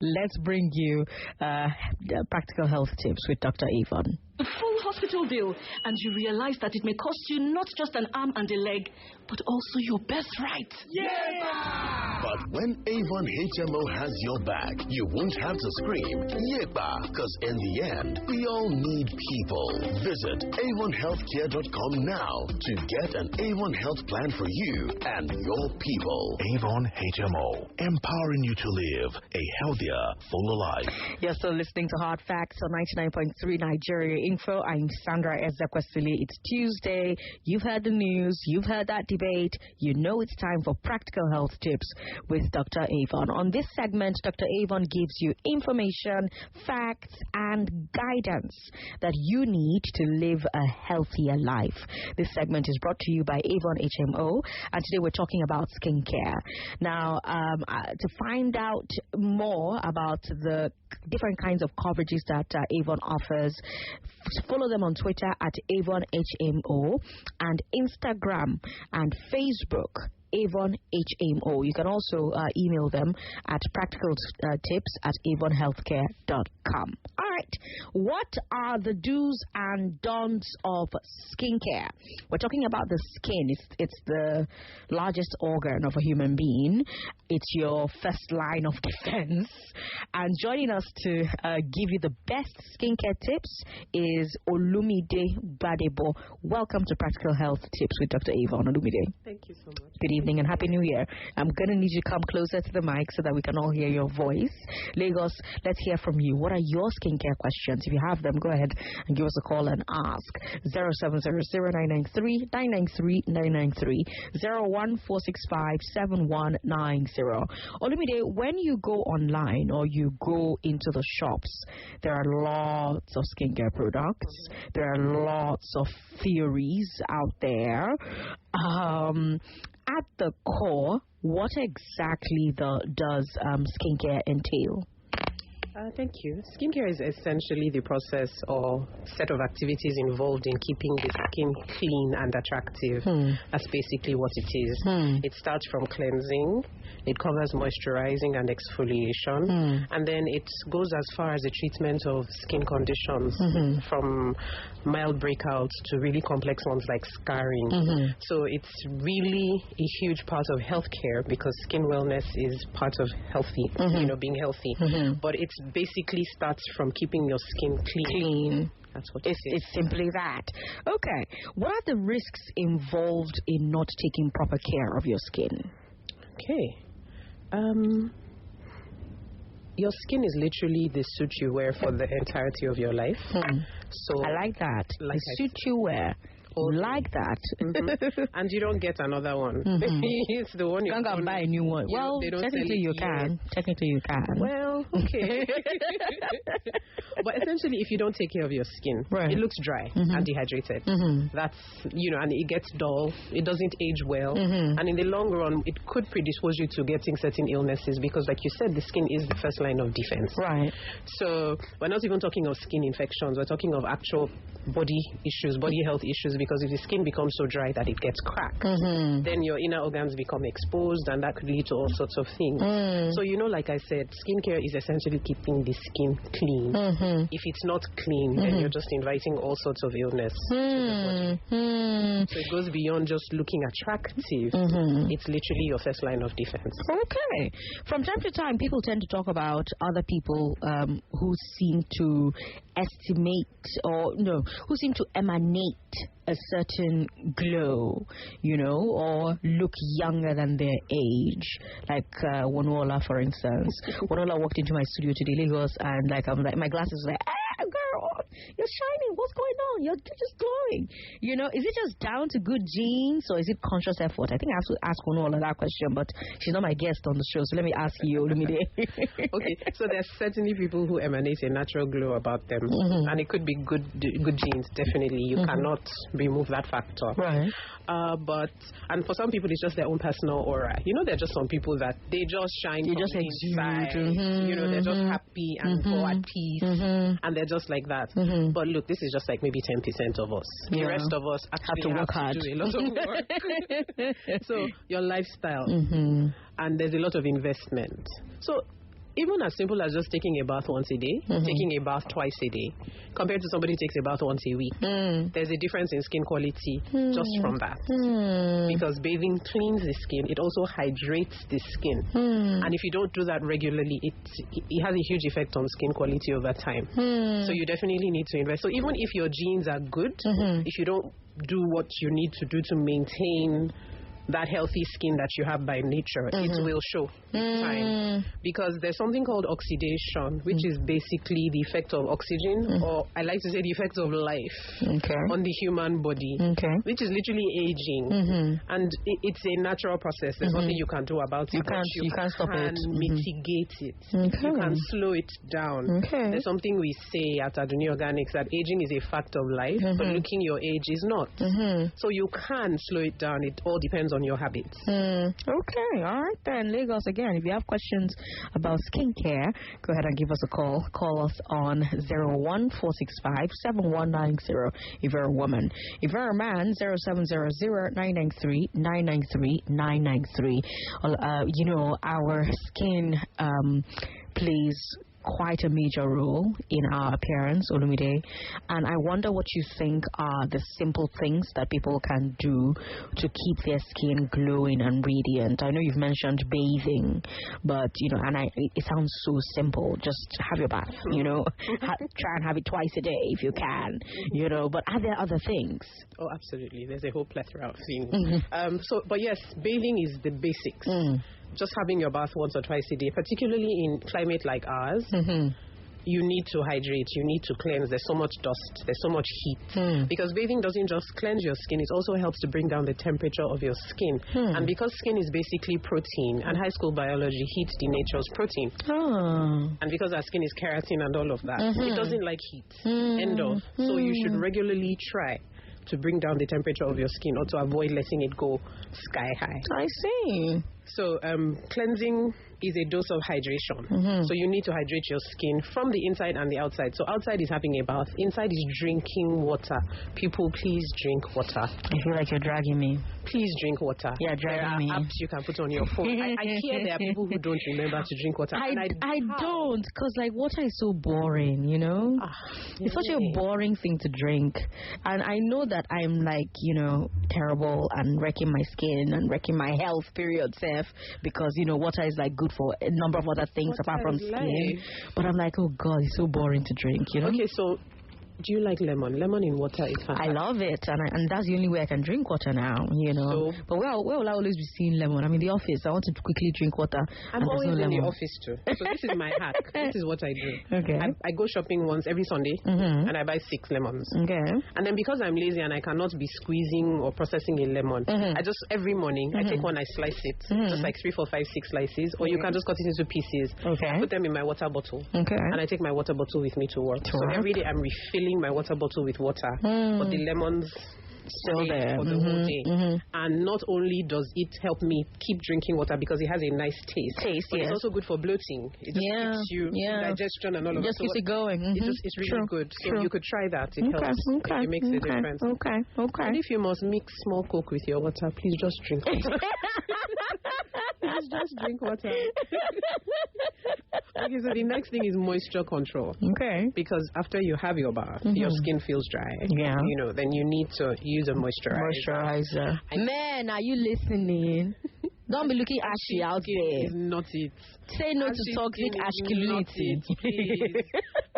let's bring you practical health tips with Dr. Avon. A full hospital bill, and you realize that it may cost you not just an arm and a leg, but also your birthright. Yeah! But when Avon HMO has your back, you won't have to scream, Yepa, because in the end, we all need people. Visit avonhealthcare.com now to get an Avon health plan for you and your people. Avon HMO, empowering you to live a healthier, fuller life. You're still listening to Hard Facts on 99.3 Nigeria Info. I'm Sandra Ezekwesili. It's Tuesday. You've heard the news. You've heard that debate. You know it's time for practical health tips with Dr. Avon. On this segment, Dr. Avon gives you information, facts, and guidance that you need to live a healthier life. This segment is brought to you by Avon HMO, and today we're talking about skincare. Now, to find out more about the different kinds of coverages that Avon offers, follow them on Twitter at Avon HMO and Instagram and Facebook Avon HMO. You can also email them at practicaltips@avonhealthcare.com. All right, what are the do's and don'ts of skincare? We're talking about the skin. It's the largest organ of a human being. It's your first line of defense. And joining us to give you the best skincare tips is Olumide Gbadebo. Welcome to Practical Health Tips with Dr. Avon. Olumide. Thank you so much. Good evening and Happy New Year. I'm going to need you to come closer to the mic so that we can all hear your voice. Lagos, let's hear from you. What are your skincare questions? If you have them, go ahead and give us a call and ask. 0700-993-993-993, 01465-7190. Olumide, when you go online or you go into the shops, there are lots of skincare products. There are lots of theories out there. At the core, what exactly does skincare entail? Thank you. Skincare is essentially the process or set of activities involved in keeping the skin clean and attractive. That's basically what it is. It starts from cleansing, it covers moisturizing and exfoliation, and then it goes as far as the treatment of skin conditions, from mild breakouts to really complex ones like scarring. So it's really a huge part of healthcare because skin wellness is part of healthy, being healthy. But it's basically starts from keeping your skin clean. That's what it's simply that. Okay. What are the risks involved in not taking proper care of your skin? Okay. Your skin is literally the suit you wear for the entirety of your life. So I like that. The suit you wear. Like that. And you don't get another one. It's the one you can't buy a new one. Well, technically you can. Well, okay. But essentially, if you don't take care of your skin, it looks dry and dehydrated. That's, and it gets dull. It doesn't age well. And in the long run, it could predispose you to getting certain illnesses because, like you said, the skin is the first line of defense. Right. So we're not even talking of skin infections. We're talking of actual body issues, body health issues, because if the skin becomes so dry that it gets cracked, then your inner organs become exposed, and that could lead to all sorts of things. So, like I said, skincare is essentially keeping the skin clean. If it's not clean, then you're just inviting all sorts of illness to the body. So it goes beyond just looking attractive. It's literally your first line of defense. Okay. From time to time, people tend to talk about other people who seem to who seem to emanate a certain glow, or look younger than their age. Like Wonola, for instance. Wonola walked into my studio today, Lagos, and I'm like, my glasses were like, girl, you're shining. What's going on? You're just glowing. Is it just down to good genes or is it conscious effort? I think I have to ask Wonola that question, but she's not my guest on the show, so let me ask you, Olumide. Okay, so there's certainly people who emanate a natural glow about them, and it could be good genes, definitely. You cannot remove that factor. Right. And for some people, it's just their own personal aura. There are just some people that they just shine from just the inside. They're just happy and at peace, and they're just like that. But look, this is just like maybe 10% of us. The rest of us actually have to do a lot of work. So your lifestyle, and there's a lot of investment. So even as simple as just taking a bath once a day, taking a bath twice a day, compared to somebody who takes a bath once a week, there's a difference in skin quality just from that. Because bathing cleans the skin, it also hydrates the skin. And if you don't do that regularly, it has a huge effect on skin quality over time. So you definitely need to invest. So even if your genes are good, if you don't do what you need to do to maintain that healthy skin that you have by nature, it will show with time. Because there's something called oxidation, which is basically the effect of oxygen, or I like to say the effect of life on the human body, which is literally aging. And it's a natural process. There's nothing you can do about it. You can't stop it. Mitigate it. You can slow it down. There's something we say at Adunni Organics that aging is a fact of life, but looking your age is not. So you can slow it down. It all depends on your habits. Okay, all right then. Lagos again. If you have questions about skincare, go ahead and give us a call. Call us on 01465-7190 if you're a woman. If you're a man, 0700-993-993-993. You know, our skin plays quite a major role in our appearance, Olumide, and I wonder what you think are the simple things that people can do to keep their skin glowing and radiant. I know you've mentioned bathing, but it sounds so simple. Just have your bath, try and have it twice a day if you can, but are there other things? Oh, absolutely. There's a whole plethora of things. But yes, bathing is the basics. Just having your bath once or twice a day, particularly in climate like ours, you need to hydrate, you need to cleanse. There's so much dust, there's so much heat. Because bathing doesn't just cleanse your skin, it also helps to bring down the temperature of your skin. And because skin is basically protein, and high school biology, heat denatures protein. And because our skin is keratin and all of that, it doesn't like heat. End of. So you should regularly try to bring down the temperature of your skin or to avoid letting it go sky high. I see. So cleansing is a dose of hydration. So you need to hydrate your skin from the inside and the outside. So outside is having a bath. Inside is drinking water. People, please drink water. I feel like you're dragging me. Please drink water. Yeah, dragging me. There are apps you can put on your phone. I hear there are people who don't remember to drink water. I don't, because water is so boring, It's such a boring thing to drink. And I know that I'm terrible and wrecking my skin and wrecking my health, period, self, because, water is good for a number of other things apart from skin. But I'm like, oh God, it's so boring to drink, Okay, so do you like lemon? Lemon in water is fantastic. I love it, and that's the only way I can drink water now, So, but where will I always be seeing lemon? I'm in the office. I want to quickly drink water. I'm always in the office too. So this is my hack. This is what I do. Okay. I go shopping once every Sunday, and I buy 6 lemons. Okay. And then because I'm lazy and I cannot be squeezing or processing a lemon, I just every morning I take one, I slice it, just like 3, 4, 5, 6 slices, or you can just cut it into pieces. Okay. Put them in my water bottle. Okay. And I take my water bottle with me to work. So every day I'm refilling my water bottle with water, but the lemons still there for the whole day. And not only does it help me keep drinking water because it has a nice taste, but it's also good for bloating. It just keeps you digestion and all of that. Just keeps it going. It's really good. So you could try that. It helps. It makes a difference. Okay. And if you must mix small Coke with your water, please just drink water. Please just drink water. Okay, so the next thing is moisture control. Okay. Because after you have your bath, your skin feels dry. Yeah. Then you need to use a moisturizer. Man, are you listening? Don't be looking ashy out there. It's not it. Say no to toxic masculinity.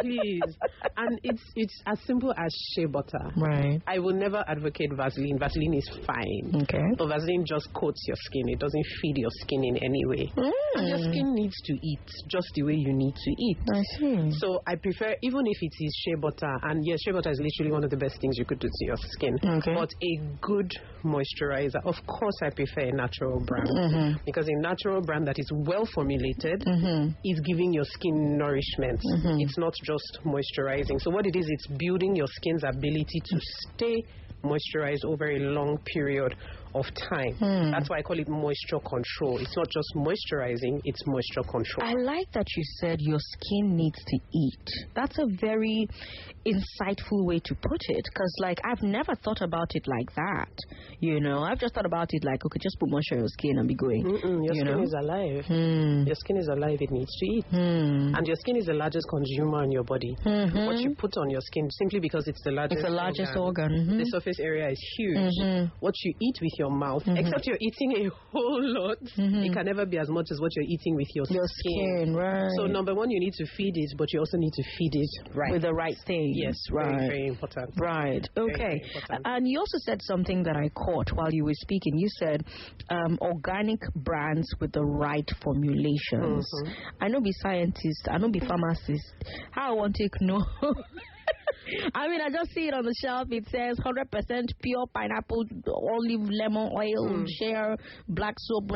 Please. And it's as simple as shea butter. Right. I will never advocate Vaseline. Vaseline is fine. Okay. But Vaseline just coats your skin. It doesn't feed your skin in any way. And your skin needs to eat just the way you need to eat. I see. So I prefer, even if it is shea butter, and yes, shea butter is literally one of the best things you could do to your skin. Okay. But a good moisturizer, of course I prefer a natural brand. Because a natural brand that is well formulated is giving your skin nourishment. It's not just moisturizing. So what it is, it's building your skin's ability to stay moisturized over a long period of time. That's why I call it moisture control. It's not just moisturizing, it's moisture control. I like that you said your skin needs to eat. That's a very insightful way to put it, because like I've never thought about it like that. You know, I've just thought about it like, okay, just put moisture on your skin and be going. Your skin is alive. Your skin is alive. It needs to eat. And your skin is the largest consumer in your body. What you put on your skin, simply because it's the largest organ. The surface area is huge. What you eat with your mouth, except you're eating a whole lot, it can never be as much as what you're eating with your skin. Right. So number one, you need to feed it, but you also need to feed it right with the right thing. Yes, right. Very, very important. Right. Okay. And you also said something that I caught while you were speaking. You said organic brands with the right formulations. I know be scientist, I know be pharmacist. How I want to know? I mean, I just see it on the shelf. It says 100% pure pineapple, olive, lemon oil, share, black soap.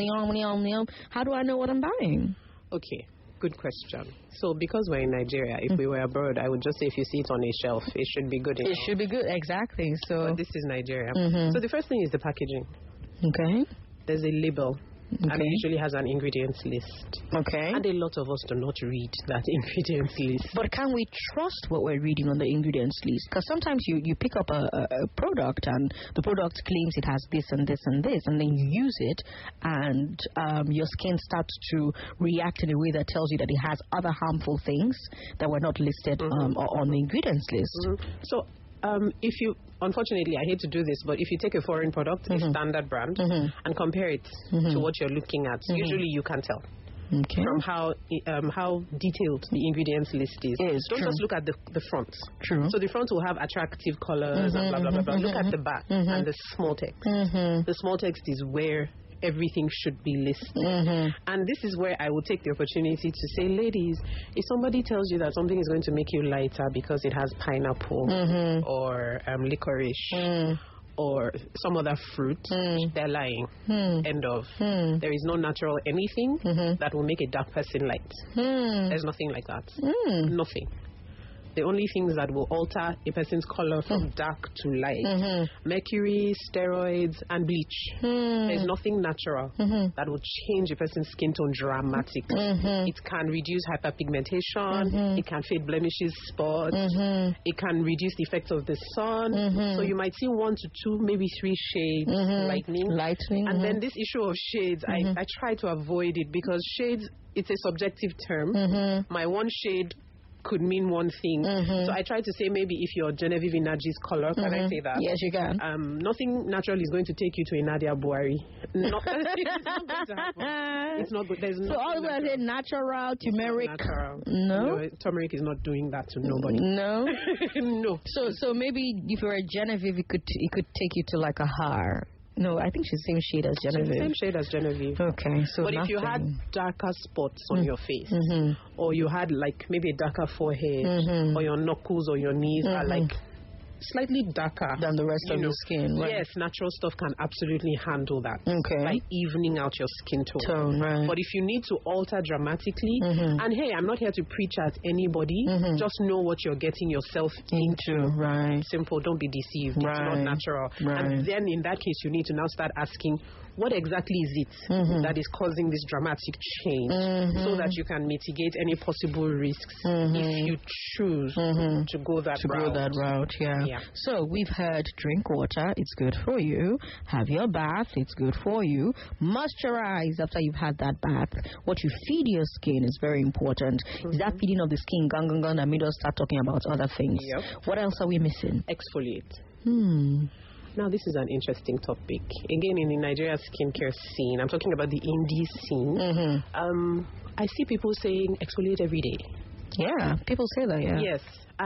How do I know what I'm buying? Okay. Good question. So because we're in Nigeria, if we were abroad, I would just say if you see it on a shelf, it should be good enough. It should be good, exactly. So but this is Nigeria. So the first thing is the packaging. Okay. There's a label. And it usually has an ingredients list. Okay. And a lot of us do not read that ingredients list. But can we trust what we're reading on the ingredients list? Because sometimes you pick up a product and the product claims it has this and this and this, and then you use it and your skin starts to react in a way that tells you that it has other harmful things that were not listed on the ingredients list. So if you, unfortunately, I hate to do this, but if you take a foreign product, a standard brand, and compare it to what you're looking at, usually you can tell. Okay. From how detailed the ingredients list is. Don't just look at the front. True. So the front will have attractive colors and blah, blah, blah, blah. Look at the back and the small text. The small text is where everything should be listed. And this is where I will take the opportunity to say, ladies, if somebody tells you that something is going to make you lighter because it has pineapple or licorice or some other fruit, they're lying. End of. There is no natural anything that will make a dark person light. There's nothing like that. Nothing. The only things that will alter a person's color from dark to light, mercury, steroids, and bleach. There's nothing natural that will change a person's skin tone dramatically. It can reduce hyperpigmentation, it can fade blemishes, spots, it can reduce the effects of the sun. So you might see 1 to 2, maybe 3 shades lightening. And then this issue of shades, I try to avoid it because shades, it's a subjective term. My one shade could mean one thing. So I try to say maybe if you're Genevieve Inaji's color, can I say that? Yes, you can. Nothing natural is going to take you to a Nadia Buhari. It's not going to happen. It's not good. There's so all I say natural, turmeric. Natural. No, turmeric is not doing that to nobody. No. No. So maybe if you're a Genevieve, it could take you to like a Har. No, I think she's the same shade as Genevieve. Same shade as Genevieve. Okay, so but if you had darker spots on your face, or you had like maybe a darker forehead, or your knuckles or your knees are like slightly darker than the rest of your skin. Right? Yes, natural stuff can absolutely handle that. Okay. By evening out your skin tone. Right. But if you need to alter dramatically, and hey, I'm not here to preach at anybody, just know what you're getting yourself into. Right. Simple, don't be deceived. It's not natural. And then in that case, you need to now start asking, what exactly is it that is causing this dramatic change so that you can mitigate any possible risks if you choose to go that route. Yeah. So we've heard drink water, it's good for you. Have your bath, it's good for you. Moisturize after you've had that bath. What you feed your skin is very important. Is that feeding of the skin gang that made us start talking about other things? What else are we missing? Exfoliate. Now, this is an interesting topic. Again, in the Nigeria skincare scene, I'm talking about the indie scene. I see people saying exfoliate every day. Yeah, people say that, Yes,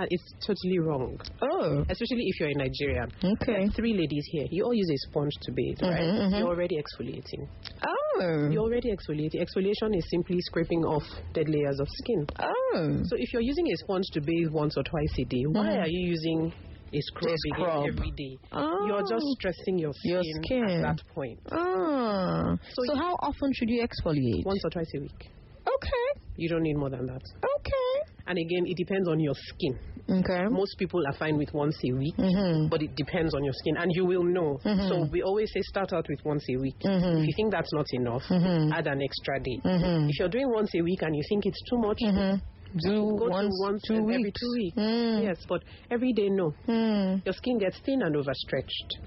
it's totally wrong. Oh. Especially if you're in Nigeria. Okay. 3 ladies here. You all use a sponge to bathe, right? You're already exfoliating. Oh. You're already exfoliating. Exfoliation is simply scraping off dead layers of skin. Oh. So if you're using a sponge to bathe once or twice a day, why are you using a scrub every day? You're just stressing your skin at that point. So how often should you exfoliate? Once or twice a week. Okay. You don't need more than that. Okay. And again, it depends on your skin. Okay. Most people are fine with once a week, but it depends on your skin, and you will know. So we always say start out with once a week. If you think that's not enough, add an extra day. If you're doing once a week and you think it's too much, go once every 2 weeks. Yes, but every day, no. Your skin gets thin and overstretched.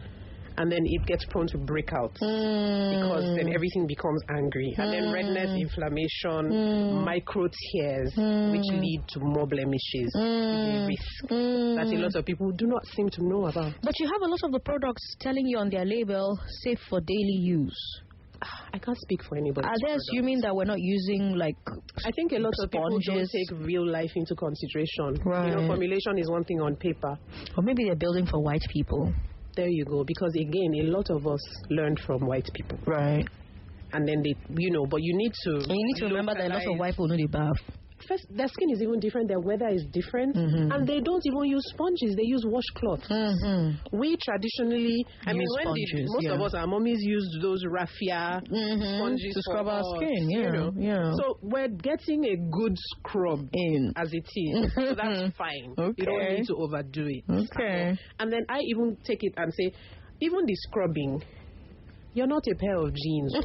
And then it gets prone to breakouts because then everything becomes angry. And then redness, inflammation, micro tears, which lead to more blemishes. Is a risk that a lot of people do not seem to know about. But you have a lot of the products telling you on their label, safe for daily use. I can't speak for anybody. Are they assuming that we're not using, like, I think a lot of people don't sponges? take real life into consideration. Right. You know, formulation is one thing on paper. Or maybe they're building for white people. There you go. Because again, a lot of us learned from white people. Right. And then they, you know, but you need to remember that a lot of white people know the bath. First, their skin is even different, their weather is different, and they don't even use sponges, they use washcloths. We traditionally, most of us, our mummies used those raffia sponges to scrub our skin, you know. So we're getting a good scrub in as it is, so that's fine. Okay. You don't need to overdo it. Okay. And then I even take it and say, even the scrubbing, you're not a pair of jeans.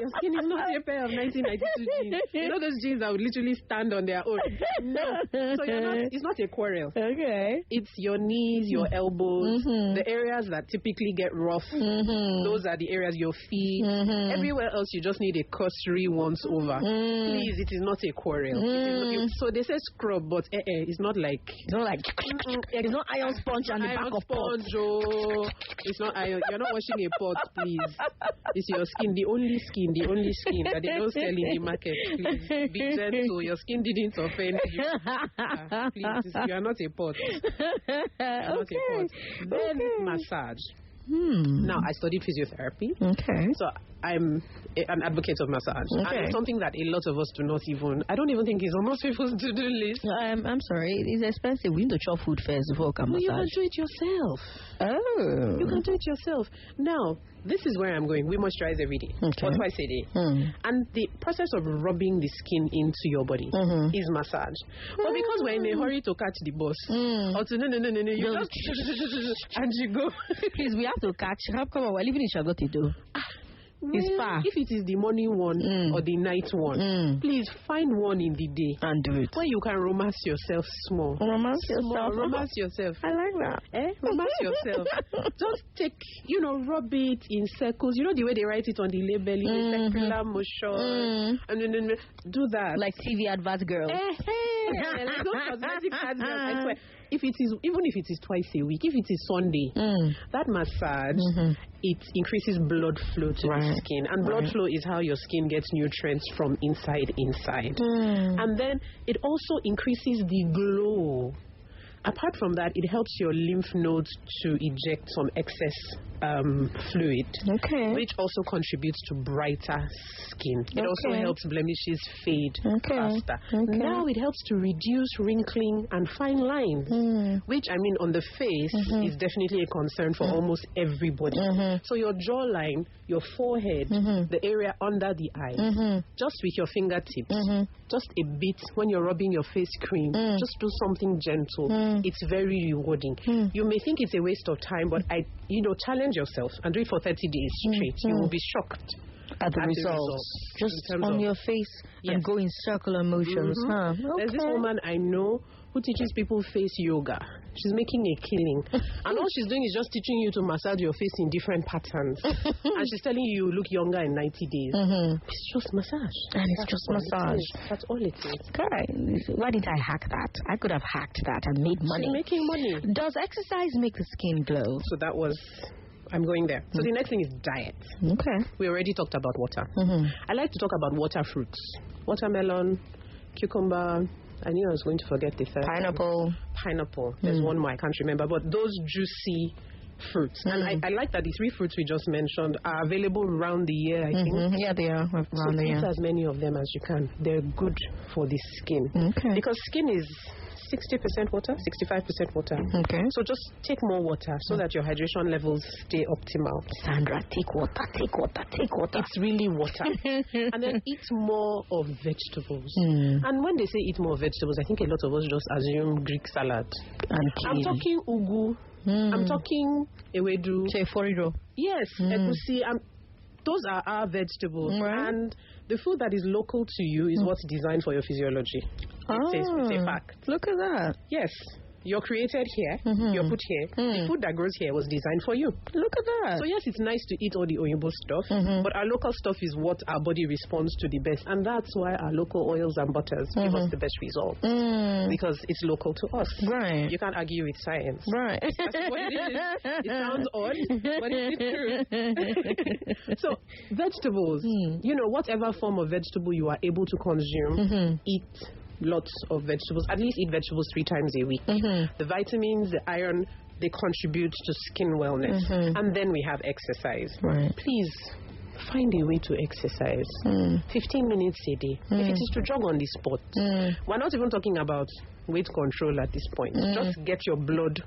Your skin is not a pair of 1992 jeans. You know those jeans that would literally stand on their own? No. So it's not a quarrel. Okay. It's your knees, your elbows, the areas that typically get rough. Those are the areas, your feet. Everywhere else, you just need a cursory once over. Please, it is not a quarrel. So they say scrub, but it's not like... It's not like... It's not iron sponge on the back of pot. It's not iron. You're not washing a pot, please. It's your skin, the only skin that they don't sell in the market. Please be gentle. Your skin didn't offend you. Please, you are not a pot. Then massage. Now, I studied physiotherapy. Okay. So I'm an advocate of massage. Okay. And it's something that a lot of us do not even, I don't even think it's on most people's to-do list. I'm sorry, it's expensive. We need to chop food first before we can massage. You can do it yourself. Oh. You can do it yourself. Now, this is where I'm going. We moisturize every day, or twice a day. And the process of rubbing the skin into your body is massage. But because we're in a hurry to catch the bus, or to no, you just and you go. Please, we have to catch. How come we're living in Shagotido? It's far. If it is the morning one or the night one, please find one in the day and do it. Where you can romance yourself small. Romance yourself. I like that. Romance yourself. Just take, rub it in circles. You know the way they write it on the label, in circular motion. And then do that. Like TV advert girls. Like those cosmetic ads girls. I swear. Even if it is twice a week, if it is Sunday, that massage, it increases blood flow to the skin. And blood flow is how your skin gets nutrients from inside. And then it also increases the glow. Apart from that, it helps your lymph nodes to eject some excess fluid, which also contributes to brighter skin. It also helps blemishes fade faster. Now it helps to reduce wrinkling and fine lines, which, on the face is definitely a concern for almost everybody. So your jawline, your forehead, the area under the eye, just with your fingertips, just a bit when you're rubbing your face cream, just do something gentle. It's very rewarding. You may think it's a waste of time, but challenge yourself and do it for 30 days straight. You will be shocked at the results. Just on your face and go in circular motions. There's this woman I know who teaches people face yoga. She's making a killing. And all she's doing is just teaching you to massage your face in different patterns. And she's telling you look younger in 90 days. It's just massage. And it's just massage. That's all it is. Okay. Why didn't I hack that? I could have hacked that and made money. She's making money. Does exercise make the skin glow? So that was... I'm going there. So the next thing is diet. Okay. We already talked about water. I like to talk about water fruits. Watermelon, cucumber... I knew I was going to forget the third. Pineapple. There's one more I can't remember. But those juicy fruits. And I like that the 3 fruits we just mentioned are available around the year, I think. Yeah, they are around the year. Eat as many of them as you can. They're good for the skin. Okay. Because skin is 60% water, 65% water. Okay. So just take more water so that your hydration levels stay optimal. Sandra, take water, take water, take water. It's really water. And then eat more of vegetables. And when they say eat more vegetables, I think a lot of us just assume Greek salad. I'm talking ugu. I'm talking ewedu. Cheforido. Yes, egusi. Those are our vegetables. Right. And the food that is local to you is what's designed for your physiology. It's a fact. Look at that. Yes. You're created here. You're put here. The food that grows here was designed for you. Look at that. So yes, it's nice to eat all the Oyinbo stuff, but our local stuff is what our body responds to the best. And that's why our local oils and butters give us the best results. Because it's local to us. Right. You can't argue with science. Right. That's what it is. It sounds odd, but it's true. So vegetables, whatever form of vegetable you are able to consume, eat lots of vegetables. At least eat vegetables 3 times a week. The vitamins, the iron, they contribute to skin wellness. And then we have exercise. Right. Please find a way to exercise. 15 minutes a day. If it is to jog on the spot. We're not even talking about weight control at this point. Just get your blood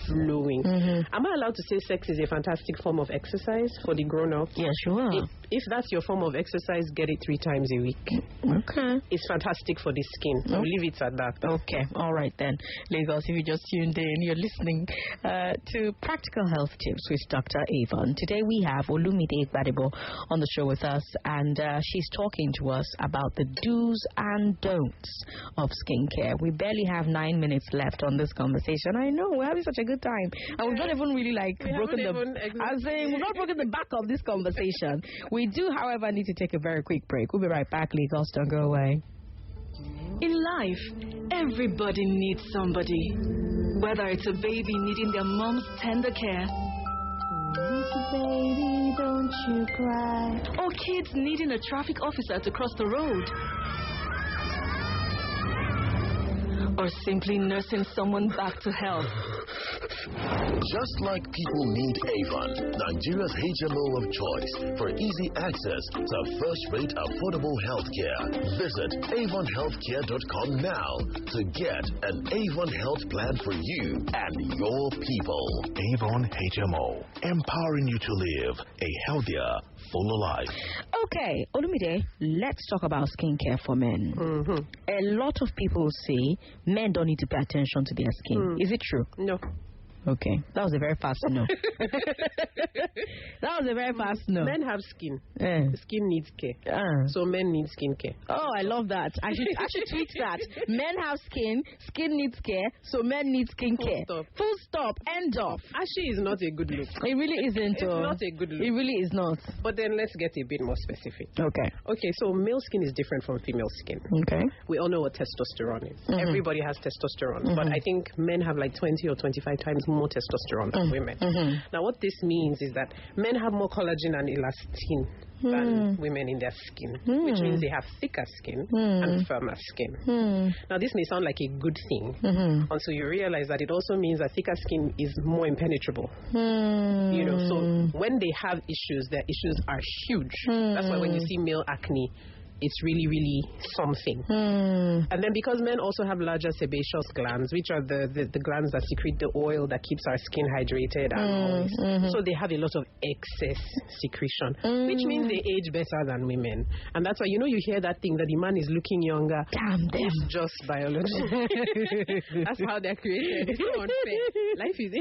flowing. Am I allowed to say sex is a fantastic form of exercise for the grown-up? Yes, you are. If that's your form of exercise, get it 3 times a week. Okay. It's fantastic for the skin. I'll leave it at that. Okay. All right then. Lagos, if you just tuned in, you're listening to Practical Health Tips with Dr. Avon. Today we have Olumide Gbadebo on the show with us, and she's talking to us about the do's and don'ts of skincare. We barely have 9 minutes left on this conversation. I know, we're having such a good time. And we've not even really broken we've not broken the back of this conversation. We do, however, need to take a very quick break. We'll be right back. Lagos, don't go away. In life, everybody needs somebody. Whether it's a baby needing their mom's tender care, little baby, don't you cry, or kids needing a traffic officer to cross the road, or simply nursing someone back to health. Just like people need Avon, Nigeria's HMO of choice for easy access to first-rate affordable healthcare. Visit avonhealthcare.com now to get an Avon health plan for you and your people. Avon HMO, empowering you to live a healthier, fuller life. Okay, Olumide, let's talk about skincare for men. A lot of people say men don't need to pay attention to their skin. Is it true? No. Okay, that was a very fast no. That was a very fast no. Men have skin. Skin needs care. So men need skin care. Oh, I love that. I should tweet that. Men have skin needs care, so men need skin care. Full stop. End of. Actually, is not a good look. It really isn't. It's not a good look. It really is not. But then let's get a bit more specific. Okay, so male skin is different from female skin. Okay. We all know what testosterone is. Everybody has testosterone, but I think men have like 20 or 25 times more testosterone than women. Now, what this means is that men have more collagen and elastin than women in their skin, which means they have thicker skin and firmer skin. Now, this may sound like a good thing until you realize that it also means that thicker skin is more impenetrable. So when they have issues, their issues are huge. That's why when you see male acne, it's really, really something. And then because men also have larger sebaceous glands, which are the glands that secrete the oil that keeps our skin hydrated and moist. So they have a lot of excess secretion, which means they age better than women. And that's why, you hear that thing that the man is looking younger. Damn them. It's just biology. That's how they're created. It's so unfair. Life is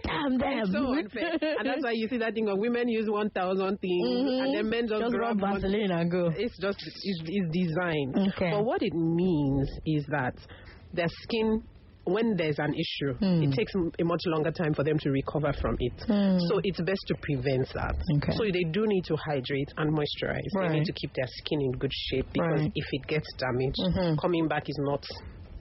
damn them. It's so unfair. And that's why you see that thing of women use 1,000 things and then men just grab Vaseline and go. It's just is designed. Okay. But what it means is that their skin, when there's an issue, it takes a much longer time for them to recover from it. So it's best to prevent that. Okay. So they do need to hydrate and moisturize. They need to keep their skin in good shape because if it gets damaged, coming back is not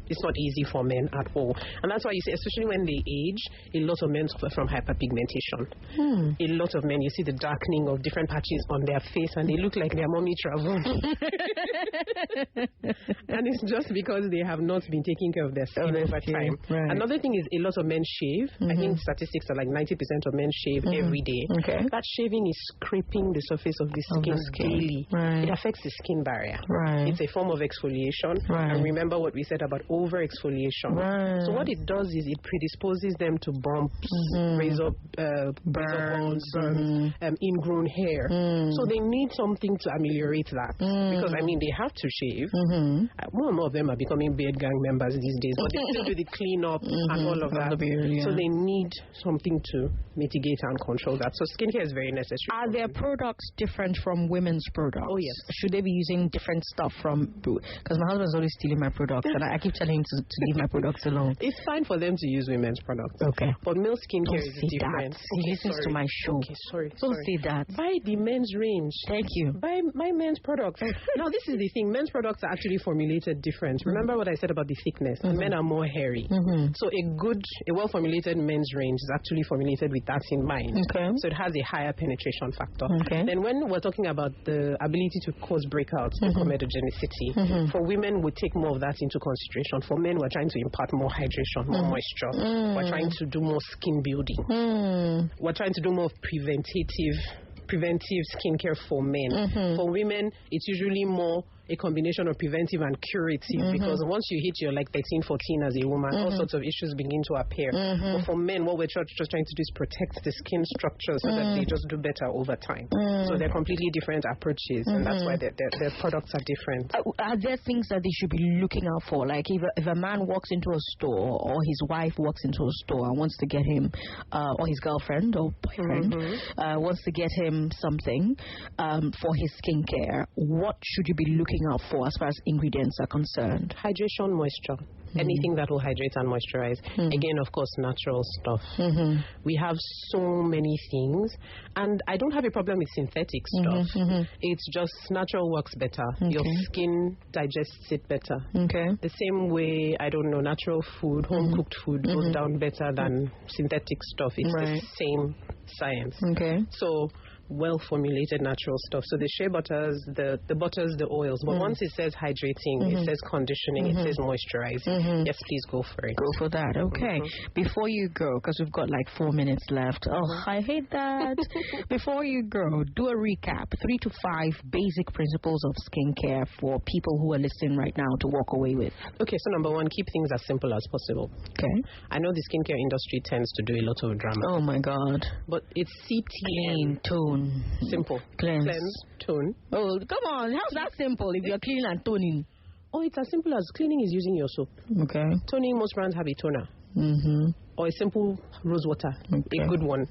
It's not easy for men at all. And that's why you see, especially when they age, a lot of men suffer from hyperpigmentation. A lot of men, you see the darkening of different patches on their face, and they look like their mommy traveled. And it's just because they have not been taking care of their skin over time. Right. Another thing is a lot of men shave. I think statistics are like 90% of men shave every day. Okay. That shaving is scraping the surface of the skin daily. Right. It affects the skin barrier. Right. It's a form of exfoliation. Right. And remember what we said about over-exfoliation. Right. So what it does is it predisposes them to bumps, razor burns, ingrown hair. So they need something to ameliorate that. Because, I mean, they have to shave. More and more of them are becoming beard gang members these days, but they still do the cleanup and all of that. So they need something to mitigate and control that. So skincare is very necessary. Are their products different from women's products? Oh, yes. Should they be using different stuff from... Because my husband's always stealing my products, and I keep telling him to leave my products alone. It's fine for them to use women's products. Okay. But male skincare is different. He listens to my show. Okay, sorry. Don't say that. Buy the men's range. Thank you. Buy my men's products. Now, this is the thing. Men's products are actually formulated different. Remember what I said about the thickness? Men are more hairy. So a well-formulated men's range is actually formulated with that in mind. Okay. So it has a higher penetration factor. Okay. Then when we're talking about the ability to cause breakouts, the comedogenicity, for women, we take more of that into consideration. For men, we're trying to impart more hydration, more moisture. We're trying to do more skin building. We're trying to do more preventive skincare for men. For women, it's usually more a combination of preventive and curative, because once you hit your like 13, 14 as a woman, all sorts of issues begin to appear. But for men, what we're just trying to do is protect the skin structure so that they just do better over time. So they're completely different approaches, and that's why their products are different. Are there things that they should be looking out for? Like if a man walks into a store, or his wife walks into a store and wants to get him, or his girlfriend or boyfriend wants to get him something for his skincare, what should you be looking out for as far as ingredients are concerned? Hydration, moisture. Anything that will hydrate and moisturize. Again, of course, natural stuff. We have so many things, and I don't have a problem with synthetic stuff. It's just natural works better. Your skin digests it better. The same way, I don't know, natural food, home cooked food goes down better than synthetic stuff. It's the same science. So well-formulated natural stuff. So the shea butters, the butters, the oils. But once it says hydrating, it says conditioning, it says moisturizing. Yes, please go for it. Go for that. Okay. Before you go, because we've got like 4 minutes left. Oh, I hate that. Before you go, do a recap. 3 to 5 basic principles of skincare for people who are listening right now to walk away with. Okay, so number 1, keep things as simple as possible. Okay. I know the skincare industry tends to do a lot of drama. Oh my God. But it's clean, tone. Simple. Cleanse, tone. Oh, come on. How's that simple if you're clean and toning? Oh, it's as simple as cleaning is using your soap. Okay. Toning, most brands have a toner. Or a simple rose water, a good one.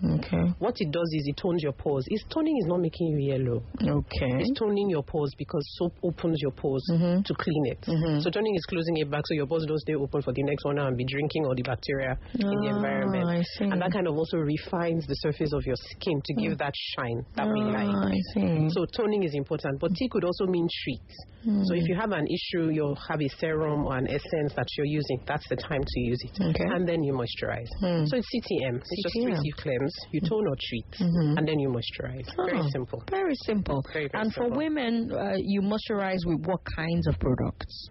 What it does is it tones your pores. Toning is not making you yellow. It's toning your pores because soap opens your pores to clean it. So toning is closing it back so your pores don't stay open for the next one and be drinking all the bacteria in the environment. I see. And that kind of also refines the surface of your skin to give that shine that we like. I see. So toning is important, but tea could also mean treats. So if you have an issue, you have a serum or an essence that you're using, that's the time to use it. And then you moisturize. So it's CTM. It's just treat, you cleanse, you tone or treat, and then you moisturize. Very simple. Very simple. Very and simple. For women, you moisturize with what kinds of products?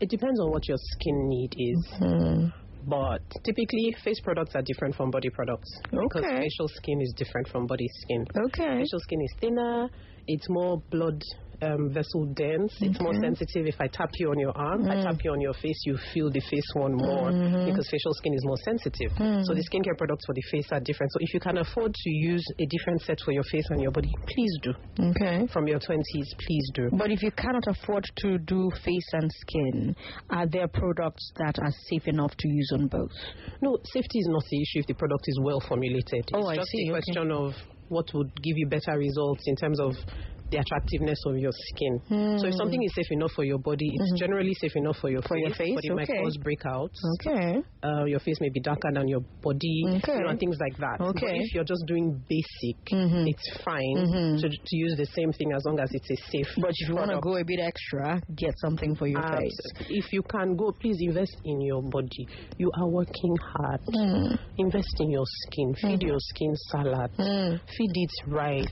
It depends on what your skin need is. But typically, face products are different from body products. Because facial skin is different from body skin. Facial skin is thinner. It's more blood vessel dense. It's more sensitive. If I tap you on your arm, I tap you on your face, you feel the face one more because facial skin is more sensitive. So the skincare products for the face are different. So if you can afford to use a different set for your face and your body, please do. From your 20s, please do. But if you cannot afford to do face and skin, are there products that are safe enough to use on both? No, safety is not the issue if the product is well formulated. It's just a question of what would give you better results in terms of the attractiveness of your skin. So if something is safe enough for your body, it's generally safe enough for your face, but it might cause breakouts. Your face may be darker than your body, and things like that. But if you're just doing basic, it's fine to use the same thing as long as it's a safe. But if you want to go a bit extra, get something for your face. If you can go, please invest in your body. You are working hard. Invest in your skin. Feed your skin salad. Feed it right.